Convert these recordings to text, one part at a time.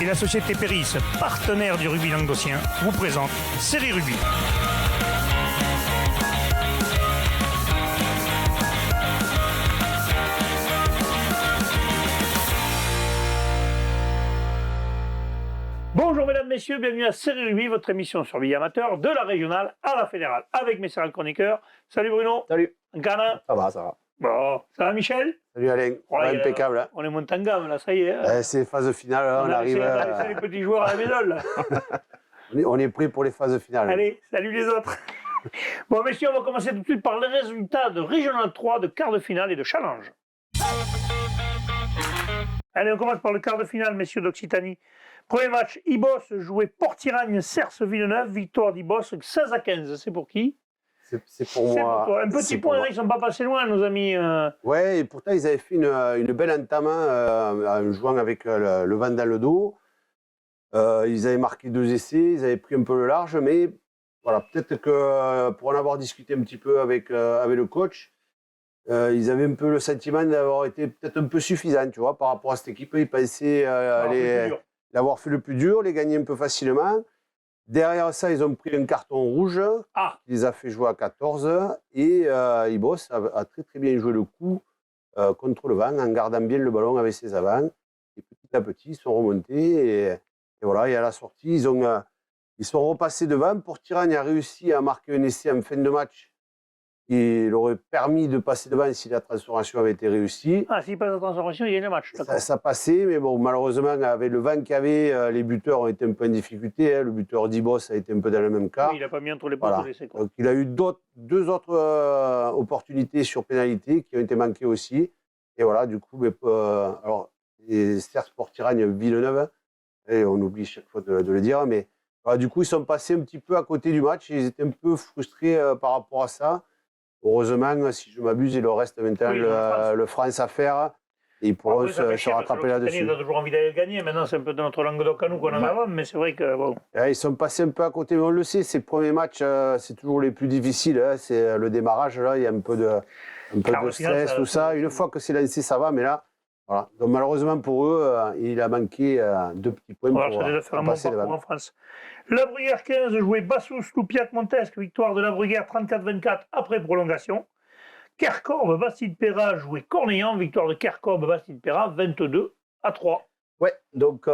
et la société Péris, partenaire du rugby languedocien, vous présente Série Rugby. Bonjour mesdames, messieurs, bienvenue à Série Rugby, votre émission sur rugby amateur de la régionale à la fédérale, avec mes sérieux chroniqueurs. Salut Bruno. Salut. Ghana. Ça va. Bon, ça va Michel? Salut Alain, Ouais, impeccable. Hein. On est monté en gamme là, ça y est. C'est phase finale, là, on arrive. On a laissé les petits joueurs à la maison là. On est prêt pour les phases finales. Allez, salut les autres. Bon messieurs, on va commencer tout de suite par les résultats de Régional 3, de quart de finale et de challenge. Allez, on commence par le quart de finale, messieurs d'Occitanie. Premier match, Ibos jouait Port-Iragne, Cerce Villeneuve, victoire d'Ibos 16-15. C'est pour qui? C'est pour moi. Pour toi. Un petit point, ils ne sont pas passés loin, nos amis. Ouais, et pourtant ils avaient fait une belle entame en jouant avec le vent dans le dos. Ils avaient marqué 2 essais, ils avaient pris un peu le large, mais voilà, peut-être que pour en avoir discuté un petit peu avec le coach, ils avaient un peu le sentiment d'avoir été peut-être un peu suffisant, tu vois, par rapport à cette équipe. Ils pensaient l'avoir fait le plus dur, les gagner un peu facilement. Derrière ça, ils ont pris un carton rouge qui les a fait jouer à 14 et Ibos a très très bien joué le coup contre le vent en gardant bien le ballon avec ses avants. Et petit à petit, ils sont remontés et voilà, et à la sortie, ils sont repassés devant. Port-Iragne a réussi à marquer un essai en fin de match qui leur aurait permis de passer devant si la transformation avait été réussie. S'il passe la transformation, il y a le match. Ça passait, mais bon, malheureusement, avec le vent qu'il y avait, les buteurs ont été un peu en difficulté. Hein. Le buteur d'Ibos a été un peu dans le même cas. Oui, il n'a pas mis entre les potes l'essai. Donc, il a eu deux autres opportunités sur pénalité qui ont été manquées aussi. Et voilà, du coup, alors, certes, Port-Iragne, Villeneuve, et on oublie chaque fois de le dire, mais voilà, du coup, ils sont passés un petit peu à côté du match. Ils étaient un peu frustrés par rapport à ça. Heureusement, si je m'abuse, il leur reste maintenant le France à faire. Et ils pourront se rattraper là-dessus. Ils ont toujours envie d'aller gagner. Maintenant, c'est un peu de notre Languedoc à nous qu'on en a, mais c'est vrai que bon. Ils sont passés un peu à côté, mais on le sait, ces premiers matchs, c'est toujours les plus difficiles. Hein. C'est le démarrage, là, il y a un peu de stress, tout ça. Une fois que c'est lancé, ça va, mais là, voilà. Donc malheureusement pour eux, il a manqué 2 petits points pour passer devant. En France. La Brugère 15 jouait Bassous-Loupiac-Montesque, victoire de la Brugère 34-24 après prolongation. Kerkorbe-Bastide-Péra jouait Cornillan, victoire de Kerkorbe-Bastide-Péra 22-3. Ouais, donc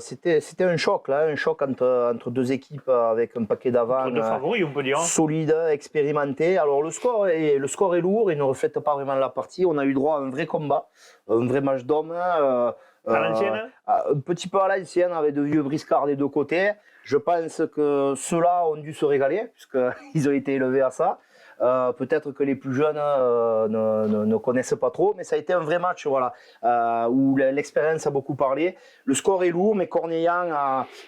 c'était un choc là, entre deux équipes avec un paquet d'avant, deux favoris on peut dire. Solide, expérimenté. Alors le score est lourd, il ne reflète pas vraiment la partie. On a eu droit à un vrai combat, un vrai match d'hommes. À l'ancienne un petit peu à l'ancienne, avec de vieux briscards des deux côtés. Je pense que ceux-là ont dû se régaler, puisqu'ils ont été élevés à ça. Peut-être que les plus jeunes ne connaissent pas trop, mais ça a été un vrai match où l'expérience a beaucoup parlé. Le score est lourd, mais Cornillan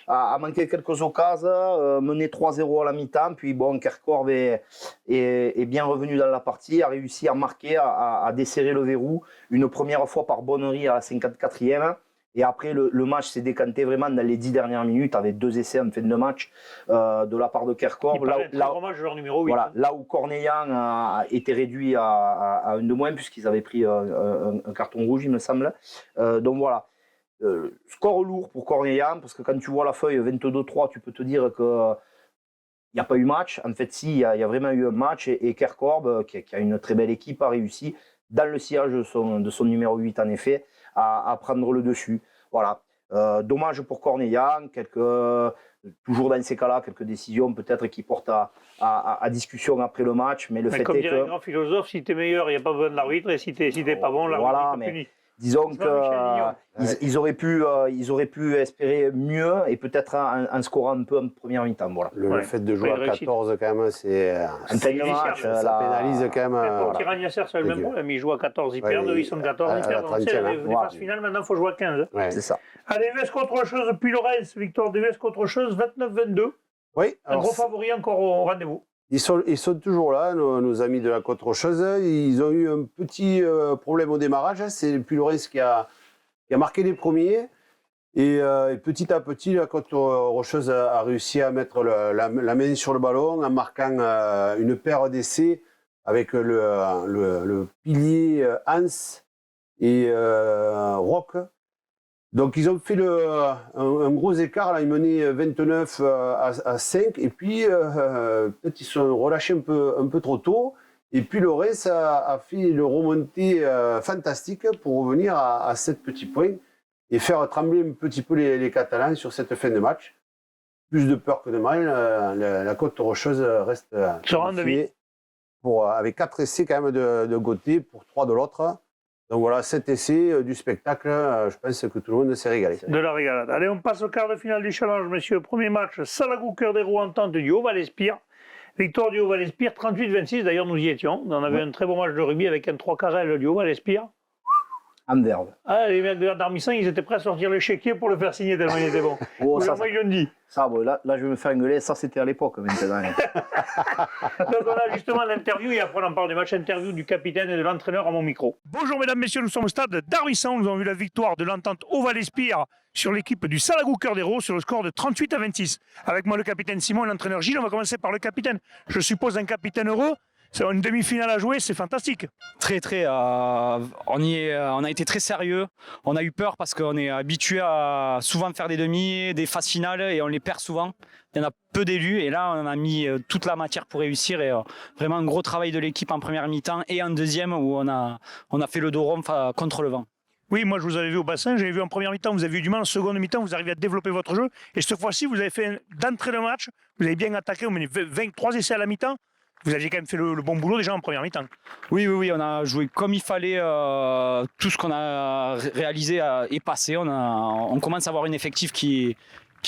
a manqué quelques occasions, mené 3-0 à la mi-temps, puis bon, Kerkorbe est bien revenu dans la partie, a réussi à marquer, à desserrer le verrou, une première fois par Bonnery à la 54e. Et après, le match s'est décanté vraiment dans les 10 dernières minutes avec 2 essais en fin de match de la part de Kerkorbe. Là où Cornillan était réduit à 1 de moins puisqu'ils avaient pris un carton rouge, il me semble. Donc voilà, score lourd pour Cornillan parce que quand tu vois la feuille 22-3, tu peux te dire que il n'y a pas eu match. En fait, si, il y a vraiment eu un match et Kerkorbe, qui a une très belle équipe, a réussi dans le sillage de son numéro 8 en effet, à prendre le dessus. Voilà. Dommage pour Cornillan, toujours dans ces cas-là, quelques décisions peut-être qui portent à discussion après le match, mais le fait comme est dirait un grand philosophe, si t'es meilleur, il n'y a pas besoin de l'arbitre, et si t'es pas bon, l'arbitre te punit. Disons qu'ils auraient pu espérer mieux et peut-être en scorant un peu en première mi-temps. Voilà. Le fait de jouer à 14, quand même, ça pénalise quand même. Tiragna Cerce a le même problème, ils jouent à 14, ils perdent, ils sont 14, ils perdent. Les phases finales, maintenant, il faut jouer à 15. Ouais. C'est ça. Allez, US contre chose, puis Lorraine, victoire de US contre chose, 29-22. Oui. Un gros favori encore au rendez-vous. Ils sont toujours là, nos amis de la Côte-Rocheuse. Ils ont eu un petit problème au démarrage. C'est le Puy-Lorraine qui a marqué les premiers. Et petit à petit, la Côte-Rocheuse a réussi à mettre la main sur le ballon en marquant une paire d'essais avec le pilier Hans et Rock. Donc ils ont fait un gros écart, là, ils menaient 29 à 5, et puis peut-être ils se sont relâchés un peu trop tôt, et puis le Reims a fait une remontée fantastique pour revenir à 7 petits points et faire trembler un petit peu les Catalans sur cette fin de match. Plus de peur que de mal, la Côte Rocheuse reste qualifiée avec 4 essais quand même de côté pour 3 de l'autre. Donc voilà, 7 essais du spectacle, je pense que tout le monde s'est régalé. De la régalade. Allez, on passe au quart de finale du challenge, messieurs. Premier match, Salagou Cœur des Roues Entente du Haut-Val-Espire. Victoire du Haut-Val-Espire, 38-26. D'ailleurs, nous y étions. On avait un très bon match de rugby avec un 3 carrel du Haut-Val-Espire. En verbe. Ah, les mecs de l'Armissan, ils étaient prêts à sortir le chéquier pour le faire signer tellement il était bon. Oh, Moi, ils l'ont dit. Ça, bon, là, je vais me faire engueuler. Ça, c'était à l'époque maintenant. Donc on a justement l'interview et après on en parle du match interview du capitaine et de l'entraîneur à mon micro. Bonjour mesdames, messieurs, nous sommes au stade d'Armissan. Nous avons vu la victoire de l'entente Haut-Val-Espire sur l'équipe du Salagou Cœur d'Hérault sur le score de 38-26. Avec moi le capitaine Simon et l'entraîneur Gilles. On va commencer par le capitaine. Je suppose un capitaine heureux. C'est une demi-finale à jouer, c'est fantastique. Très, on a été très sérieux. On a eu peur parce qu'on est habitué à souvent faire des demi, des phases finales et on les perd souvent. Il y en a peu d'élus et là on a mis toute la matière pour réussir et vraiment un gros travail de l'équipe en première mi-temps et en deuxième où on a fait le dos rond contre le vent. Oui, moi je vous avais vu au bassin, j'avais vu en première mi-temps, vous avez eu du mal en seconde mi-temps, vous arrivez à développer votre jeu. Et cette fois-ci, vous avez fait d'entrée de match, vous avez bien attaqué, vous menez 23 essais à la mi-temps. Vous aviez quand même fait le bon boulot déjà en première mi-temps. Oui, on a joué comme il fallait. Tout ce qu'on a réalisé est passé. On commence à avoir un effectif qui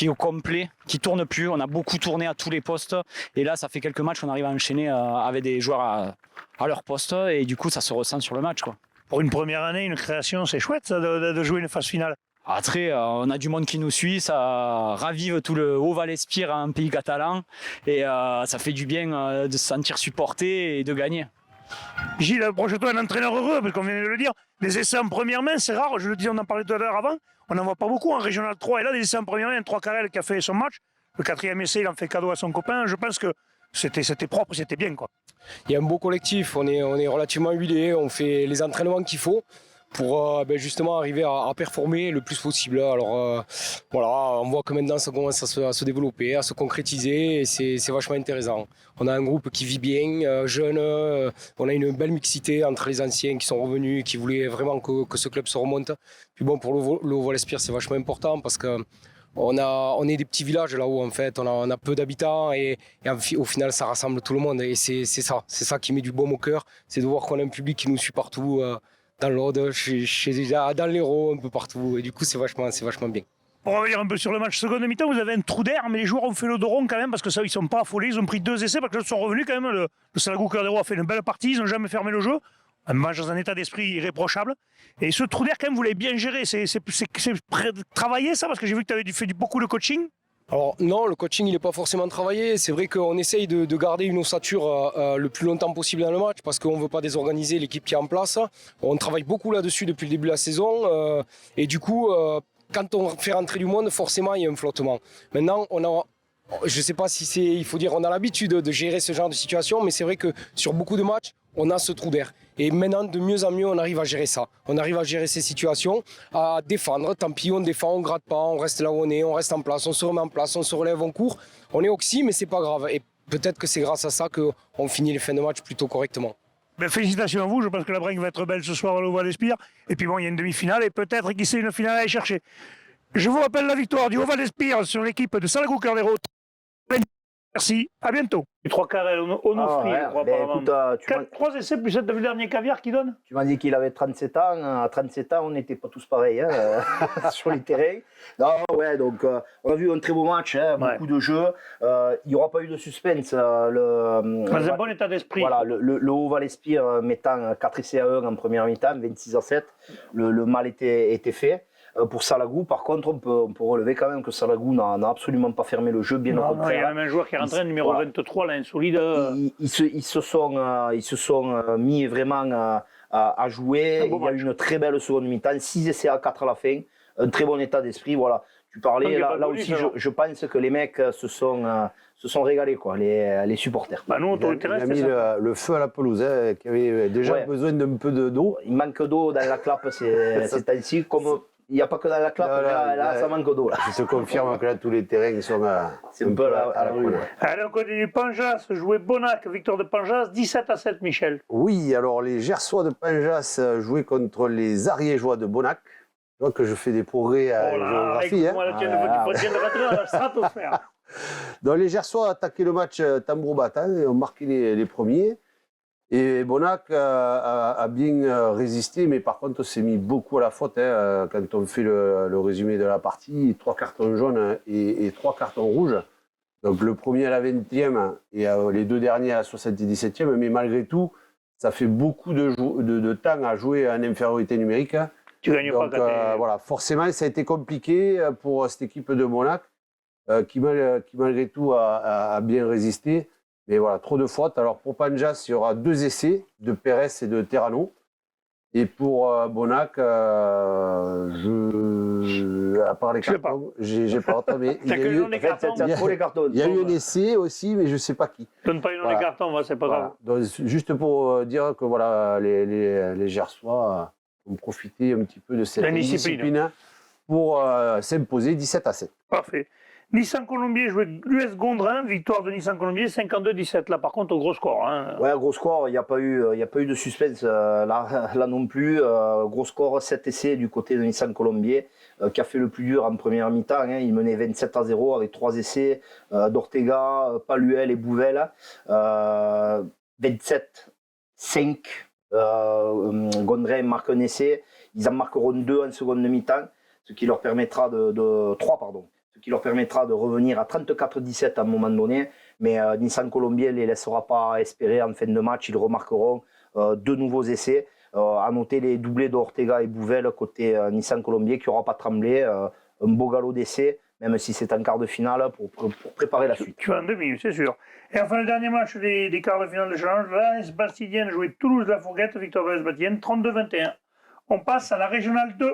est au complet, qui tourne plus. On a beaucoup tourné à tous les postes. Et là, ça fait quelques matchs, on arrive à enchaîner avec des joueurs à leur poste. Et du coup, ça se ressent sur le match, quoi. Pour une première année, une création, c'est chouette ça, de jouer une phase finale. Après, on a du monde qui nous suit, ça ravive tout le Haut-Val-Espire en pays catalan et ça fait du bien de se sentir supporté et de gagner. Gilles, approche-toi un entraîneur heureux, parce qu'on vient de le dire. Les essais en première main, c'est rare, je le dis, on en parlait tout à l'heure avant, on n'en voit pas beaucoup en Régional 3. Et là, des essais en première main, un 3 carrel qui a fait son match, le 4e essai, il en fait cadeau à son copain. Je pense que c'était propre, c'était bien, quoi. Il y a un beau collectif, on est relativement huilé, on fait les entraînements qu'il faut pour justement arriver à performer le plus possible. Alors voilà, on voit que maintenant ça commence à se développer, à se concrétiser et c'est vachement intéressant. On a un groupe qui vit bien, jeune, on a une belle mixité entre les anciens qui sont revenus et qui voulaient vraiment que ce club se remonte. Puis bon, pour le Haut-Val-Espire, c'est vachement important parce que on est des petits villages là-haut en fait, on a peu d'habitants et au final ça rassemble tout le monde et c'est ça qui met du baume au cœur, c'est de voir qu'on a un public qui nous suit partout, dans l'Aude, dans l'Hérault, un peu partout et du coup c'est vachement bien. Pour revenir un peu sur le match seconde mi-temps, vous avez un trou d'air, mais les joueurs ont fait le dos rond quand même parce que ça, ils sont pas affolés, ils ont pris 2 essais parce qu'ils sont revenus quand même. Le Salagou Cœur d'Hérault a fait une belle partie, ils n'ont jamais fermé le jeu. Un match dans un état d'esprit irréprochable. Et ce trou d'air, quand même, vous l'avez bien géré. C'est travaillé, ça, parce que j'ai vu que tu avais fait beaucoup de coaching. Alors non, le coaching il n'est pas forcément travaillé. C'est vrai qu'on essaye de garder une ossature le plus longtemps possible dans le match parce qu'on ne veut pas désorganiser l'équipe qui est en place. On travaille beaucoup là-dessus depuis le début de la saison. Et du coup, quand on fait rentrer du monde, forcément il y a un flottement. Maintenant, je ne sais pas si il faut dire on a l'habitude de gérer ce genre de situation, mais c'est vrai que sur beaucoup de matchs, on a ce trou d'air. Et maintenant, de mieux en mieux, on arrive à gérer ça. On arrive à gérer ces situations, à défendre. Tant pis, on défend, on gratte pas, on reste là où on est, on reste en place, on se remet en place, on se relève, on court. On est oxy, mais c'est pas grave. Et peut-être que c'est grâce à ça qu'on finit les fins de match plutôt correctement. Ben, félicitations à vous, je pense que la bringue va être belle ce soir au Haut-Val-Espire. Et puis bon, il y a une demi-finale et peut-être qu'il sait une finale à aller chercher. Je vous rappelle la victoire du Haut-Val-Espire sur l'équipe de Salagou Cœur d'Hérault. Merci, à bientôt. 3 carrés Onofri, je crois, apparemment. 3 essais plus 7 le dernier caviar qui donne. Tu m'as dit qu'il avait 37 ans. À 37 ans, on n'était pas tous pareils hein, sur les terrains. Non, ouais, donc on a vu un très beau match, hein, beaucoup de jeux. Il n'y aura pas eu de suspense. Dans un bon état d'esprit. Voilà, le Haut-Val-Espire mettant 4 essais à 1 en première mi-temps, 26-7. Le mal était fait. Pour Salagou, par contre, on peut relever quand même que Salagou n'a absolument pas fermé le jeu, bien au contraire. Il y a même un joueur qui est rentré, numéro 23, là, insolide. Ils se sont mis vraiment à jouer. Il y a eu une très belle seconde mi-temps, 6 essais à 4 à la fin, un très bon état d'esprit. Voilà. Tu parlais, là aussi, je pense que les mecs se sont régalés, quoi, les supporters. Bah nous, il a mis le feu à la pelouse, hein, qui avait déjà besoin d'un peu d'eau. Il manque d'eau dans la clappe, c'est ainsi. Comme Il n'y a pas que dans la clap, là, ça manque d'eau. Je te confirme que là, tous les terrains sont C'est un peu à la rue. Ouais. Allez, on continue. Panjas, jouer Bonac, victoire de Panjas, 17-7, Michel. Oui, alors les Gersois de Panjas jouaient contre les Ariégeois de Bonac. Tu vois que je fais des progrès à géographie. Écoute-moi, là, tu viens de rentrer dans la stratosphère. Donc les Gersois attaquaient le match tambour battant et ont marqué les premiers. Et Bonac a bien résisté, mais par contre, on s'est mis beaucoup à la faute quand on fait le résumé de la partie. 3 cartons jaunes et 3 cartons rouges. Donc le premier à la 20e et les 2 derniers à la 77e. Mais malgré tout, ça fait beaucoup de temps à jouer en infériorité numérique. Tu gagnes donc, pas. voilà, forcément, ça a été compliqué pour cette équipe de Bonac qui malgré tout a bien résisté. Mais voilà, trop de fautes. Alors pour Panjas, il y aura 2 essais de Pérez et de Terrano. Et pour Bonac, à part les cartons, j'ai pas entendu. Il y a eu un essai aussi, mais je ne sais pas qui. Donne pas une des cartons, c'est pas grave. Donc, juste pour dire que voilà, les Gersois ont profité un petit peu de cette discipline pour s'imposer 17-7. Parfait. Nissan Colombier jouait l'US Gondrin, victoire de Nissan Colombier 52-17. Là, par contre, au gros score. Hein. Ouais, gros score, il n'y a pas eu de suspense là non plus. Gros score, 7 essais du côté de Nissan Colombier, qui a fait le plus dur en première mi-temps. Hein. Il menait 27-0 avec 3 essais d'Ortega, Paluel et Bouvel. 27-5. Gondrin marque un essai. Ils en marqueront 2 en seconde mi-temps, ce qui leur permettra 3, pardon. Ce qui leur permettra de revenir à 34-17 à un moment donné. Mais Nissan Colombier ne les laissera pas espérer en fin de match. Ils remarqueront 2 nouveaux essais. À noter les doublés d'Ortega et Bouvel côté Nissan Colombier qui n'aura pas tremblé. Un beau galop d'essai, même si c'est en quart de finale pour préparer la suite. Tu vas en demi, c'est sûr. Et enfin, le dernier match des quarts de finale de challenge, l'AS Bastidienne jouait Toulouse-La Fourguette, victoire de l'AS Bastidienne, 32-21. On passe à la Régionale 2.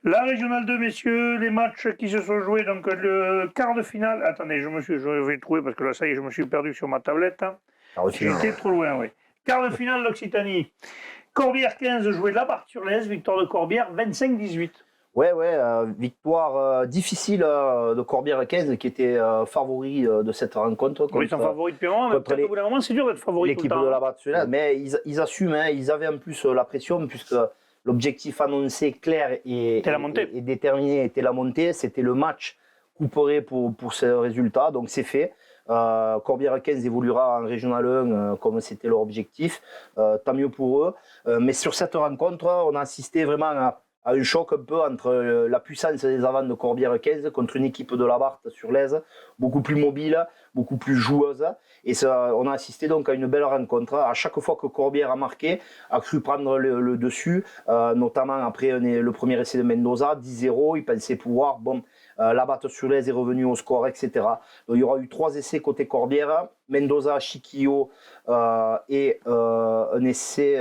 La Régionale 2, messieurs, les matchs qui se sont joués, donc le quart de finale. Attendez, je vais le trouver parce que là, ça y est, je me suis perdu sur ma tablette. Hein. J'étais trop loin, oui. Quart de finale l'Occitanie. Corbière 15 jouait Labarthe-sur-Lez, victoire de Corbière 25-18. Ouais, victoire difficile de Corbière 15 qui était favori de cette rencontre. Oui, ils sont favoris depuis un moment, mais peut-être au bout d'un moment, c'est dur d'être favori. L'équipe de Labarthe-sur-Lez, mais ils assument, hein, ils avaient en plus la pression puisque l'objectif annoncé clair et déterminé était la montée. C'était le match couperé pour ce résultat, donc c'est fait. Corbière 15 évoluera en Régional 1 comme c'était leur objectif. Tant mieux pour eux. Mais sur cette rencontre, on a assisté vraiment à un choc un peu entre la puissance des avants de Corbière 15 contre une équipe de Labarthe-sur-Lez, beaucoup plus mobile, beaucoup plus joueuse. Et ça, on a assisté donc à une belle rencontre. À chaque fois que Corbière a marqué, a cru prendre le dessus, notamment après le premier essai de Mendoza, 10-0, il pensait pouvoir... Labarthe-sur-Lez est revenu au score, etc. Donc, il y aura eu 3 essais côté Corbière, Mendoza, Chiquillo et un essai,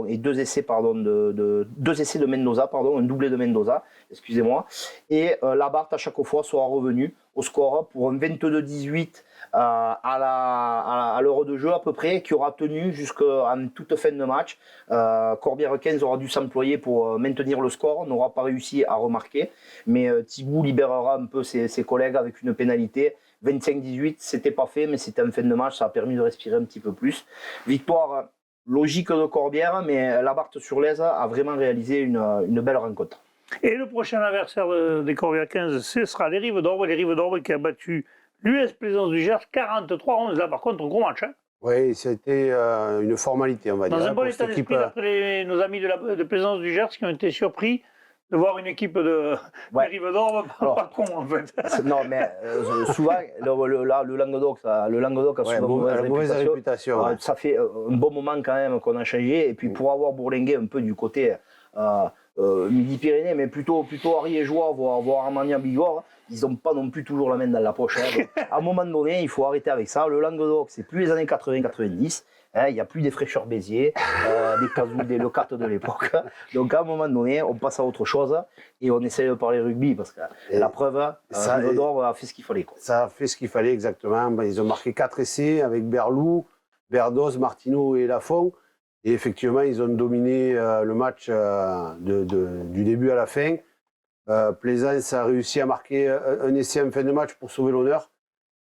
et 2 essais, 2 essais de Mendoza, un doublé de Mendoza, excusez-moi. Et Labarthe à chaque fois sera revenu au score pour un 22-18 à l'heure de jeu à peu près, qui aura tenu jusqu'à toute fin de match. Corbière 15 aura dû s'employer pour maintenir le score, n'aura pas réussi à remarquer, mais Thibault libérera un peu ses collègues avec une pénalité. 25-18, c'était pas fait, mais c'était en fin de match, ça a permis de respirer un petit peu plus. Victoire logique de Corbière, mais Labarthe-sur-Lez a vraiment réalisé une belle rencontre. Et le prochain adversaire des Corbière 15, ce sera les Rives d'Orbe. Les Rives d'Orbe qui a battu l'US Plaisance du Gers 43-11. Là, par contre, un gros match. Hein. Oui, c'était une formalité, on va dire. Dans un bon état d'esprit, d'après nos amis de Plaisance du Gers qui ont été surpris de voir une équipe de Rives d'Orbe pas con, en fait. Non, mais souvent, le Languedoc a souvent une mauvaise réputation. Ça fait un bon moment quand même qu'on a changé. Et puis pour avoir bourlingué un peu du côté Midi-Pyrénées, mais plutôt ariégeois, voire Armagnac-Bigorre, ils n'ont pas non plus toujours la main dans la poche. Hein. À un moment donné, il faut arrêter avec ça. Le Languedoc, c'est plus les années 80-90. Il n'y a plus des fraîcheurs Béziers, des Cazou, des Lecates de l'époque. Donc à un moment donné, on passe à autre chose et on essaie de parler rugby parce que la preuve, Rive d'Orbe a fait ce qu'il fallait. Quoi. Ça a fait ce qu'il fallait exactement. Ils ont marqué 4 essais avec Berlou, Berdos, Martineau et Lafont. Et effectivement, ils ont dominé le match du début à la fin. Plaisance a réussi à marquer un essai en fin de match pour sauver l'honneur.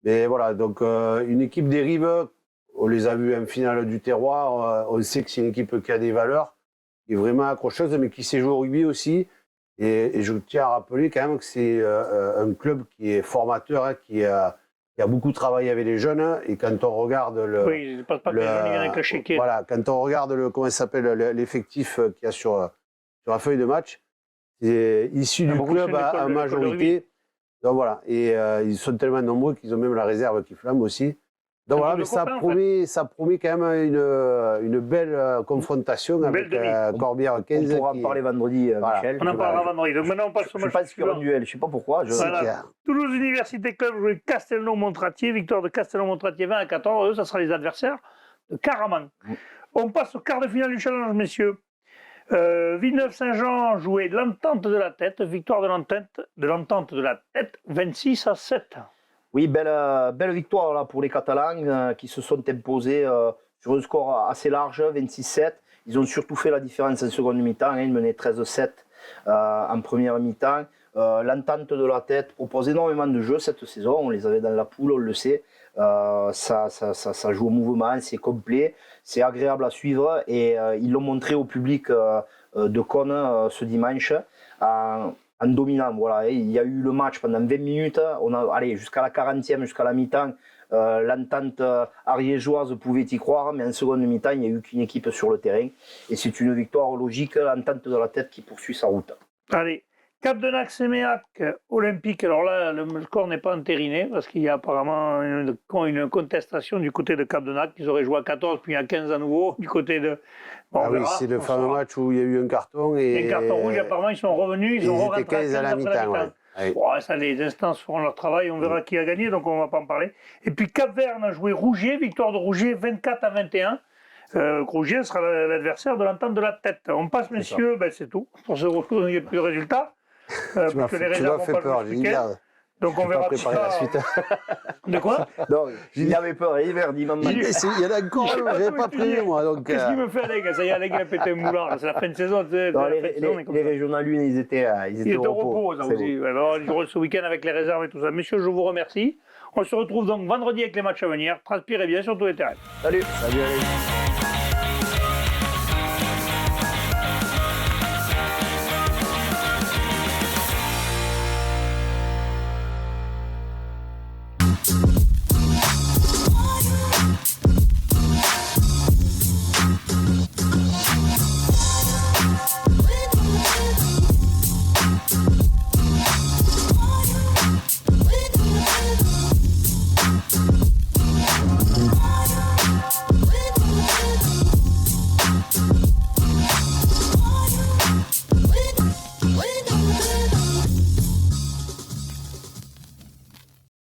Mais voilà, donc une équipe des Rives, on les a vus en finale du terroir, on sait que c'est une équipe qui a des valeurs, qui est vraiment accrocheuse, mais qui sait jouer au rugby aussi. Et je tiens à rappeler quand même que c'est un club qui est formateur, hein, qui a beaucoup travaillé avec les jeunes. Hein, et quand on regarde Oui, il ne passe pas que les jeunes, il vient avec le chéquier. Voilà, quand on regarde l'effectif qu'il y a sur la feuille de match, c'est issu du club à majorité. Donc voilà, et ils sont tellement nombreux qu'ils ont même la réserve qui flamme aussi. Donc voilà, mais ça promet quand même une belle confrontation avec Corbière 15. On pourra en parler vendredi, Michel. On en parlera vendredi. Donc maintenant, on passe au match. Je pense qu'il y aura un duel, je ne sais pas pourquoi. Voilà. Toulouse Université Club jouait Castelnau-Montratier, victoire de Castelnau-Montratier 20-14. Eux, ça sera les adversaires de Caraman. On passe au quart de finale du challenge, messieurs. Villeneuve-Saint-Jean jouait l'entente de la tête, victoire de l'entente de la tête 26-7. Oui, belle victoire là, pour les Catalans qui se sont imposés sur un score assez large, 26-7. Ils ont surtout fait la différence en seconde mi-temps, hein, ils menaient 13-7 en première mi-temps. L'entente de la tête propose énormément de jeux cette saison, on les avait dans la poule, on le sait. Ça joue au mouvement, c'est complet, c'est agréable à suivre et ils l'ont montré au public de Cône ce dimanche en dominant. Voilà. Il y a eu le match pendant 20 minutes, jusqu'à la 40e, jusqu'à la mi-temps, l'entente ariégeoise pouvait y croire, mais en seconde mi-temps, il n'y a eu qu'une équipe sur le terrain et c'est une victoire logique, l'entente de la tête qui poursuit sa route. Allez. Cap-de-Nac-Séméac, Olympique. Alors là, le score n'est pas entériné parce qu'il y a apparemment une contestation du côté de Cap-de-Nac. Ils auraient joué à 14 puis à 15 à nouveau du côté de. Bon, oui, c'est le fameux match où il y a eu un carton. Et un carton rouge, apparemment, ils sont revenus. Ils ont rentré 15 à la mi-temps. Ouais. Ouais, ça, les instances feront leur travail. On verra qui a gagné, donc on ne va pas en parler. Et puis Cap-Verne a joué Rougier, victoire de Rougier 24-21. Rougier sera l'adversaire de l'entente de la tête. On passe, messieurs, c'est tout. Pour ce retour, il n'y a plus de résultats. Tu m'as fait peur, j'ai dit merde. Donc on verra préparer la suite. De quoi? Non, il avait peur, il y en a encore, je n'avais pas prévu moi. Qu'est-ce qu'il me fait, Alec? Ça y est, Alec a pété un moulard, c'est la fin de saison. Les régionales 1, ils étaient au repos. Ça aussi. Alors, ils joueront ce week-end avec les réserves et tout ça. Messieurs, je vous remercie. On se retrouve donc vendredi avec les matchs à venir. Transpirez bien sur tous les terrains. Salut. Salut, Alec.